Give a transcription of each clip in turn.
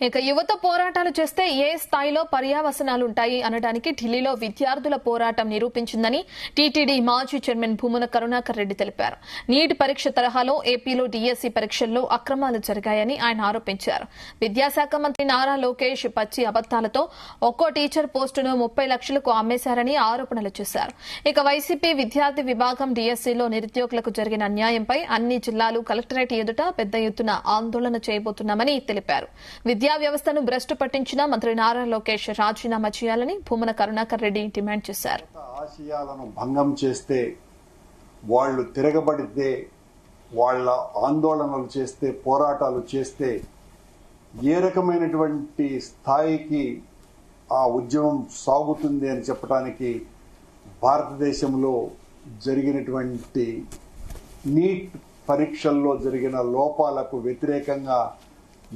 ఇక యువత పోరాటాలు చేస్తే ఏ స్థాయిలో పర్యావసనాలుంటాయి అనడానికి ఢిల్లీలో విద్యార్థుల పోరాటం నిరూపించిందని టీటీడీ మాజీ చైర్మన్ భూమన కరుణాకర్ రెడ్డి తెలిపారు. నీట్ పరీక్ష తరహాలో ఏపీలో డీఎస్సీ పరీక్షల్లో అక్రమాలు జరిగాయని ఆయన ఆరోపించారు. విద్యాశాఖ మంత్రి నారా లోకేష్ పచ్చి అబద్దాలతో ఒక్కో టీచర్ పోస్టును 30 లక్షలకు అమ్మేశారని ఆరోపణలు చేశారు. ఇక వైసీపీ విద్యార్థి విభాగం డీఎస్సీలో నిరుద్యోగులకు జరిగిన అన్యాయంపై అన్ని జిల్లాలు కలెక్టరేట్ ఎదుట పెద్ద ఎత్తున ఆందోళన చేయబోతున్నామని తెలిపారు. విద్యా వ్యవస్థను భ్రష్టు పట్టించిన మంత్రి నారా లోకేష్ రాజీనామా చేయాలని భూమన కరుణాకర్ రెడ్డి డిమాండ్ చేశారు. ఆశయాలను భంగం చేస్తే, వాళ్లు తిరగబడితే, వాళ్ల ఆందోళనలు చేస్తే, పోరాటాలు చేస్తే ఏ రకమైనటువంటి స్థాయికి ఆ ఉద్యమం సాగుతుంది అని చెప్పడానికి భారతదేశంలో జరిగినటువంటి నీట్ పరీక్షల్లో జరిగిన లోపాలకు వ్యతిరేకంగా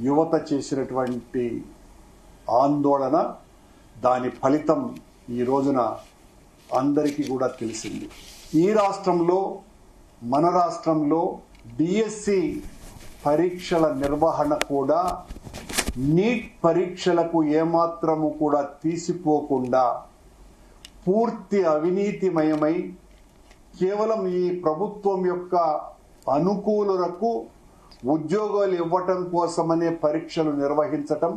యువత చేసినటువంటి ఆందోళన, దాని ఫలితం ఈ రోజున అందరికీ కూడా తెలిసింది. ఈ రాష్ట్రంలో, మన రాష్ట్రంలో డిఎస్సి పరీక్షల నిర్వహణ కూడా నీట్ పరీక్షలకు ఏమాత్రము కూడా తీసిపోకుండా పూర్తి అవినీతిమయమై కేవలం ఈ ప్రభుత్వం యొక్క అనుకూలులకు ఉద్యోగాలు ఇవ్వటం కోసమనే పరీక్షలు నిర్వహించటం,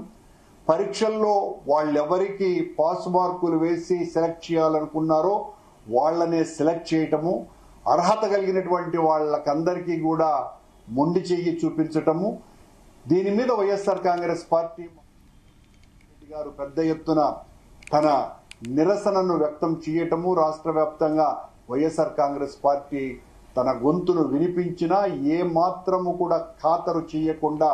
పరీక్షల్లో వాళ్ళెవరికి పాస్ మార్కులు వేసి సెలెక్ట్ చేయాలనుకున్నారో వాళ్లనే సెలెక్ట్ చేయటము, అర్హత కలిగినటువంటి వాళ్ళకందరికీ కూడా మొండి చెయ్యి చూపించటము. దీని మీద వైఎస్ఆర్ కాంగ్రెస్ పార్టీ గారు పెద్ద ఎత్తున తన నిరసనను వ్యక్తం చేయటము, రాష్ట్ర వ్యాప్తంగా వైఎస్ఆర్ కాంగ్రెస్ పార్టీ తన గొంతును వినిపించినా ఏ మాత్రము కూడా ఖాతరు చేయకుండా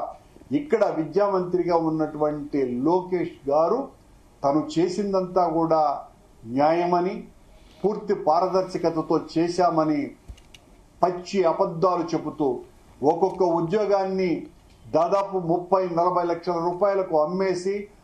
ఇక్కడ విద్యామంత్రిగా ఉన్నటువంటి లోకేష్ గారు తను చేసిందంతా కూడా న్యాయమని, పూర్తి పారదర్శకతతో చేశామని పచ్చి అబద్దాలు చెబుతూ ఒక్కొక్క ఉద్యోగాన్ని దాదాపు 30-40 లక్షల రూపాయలకు అమ్మేసి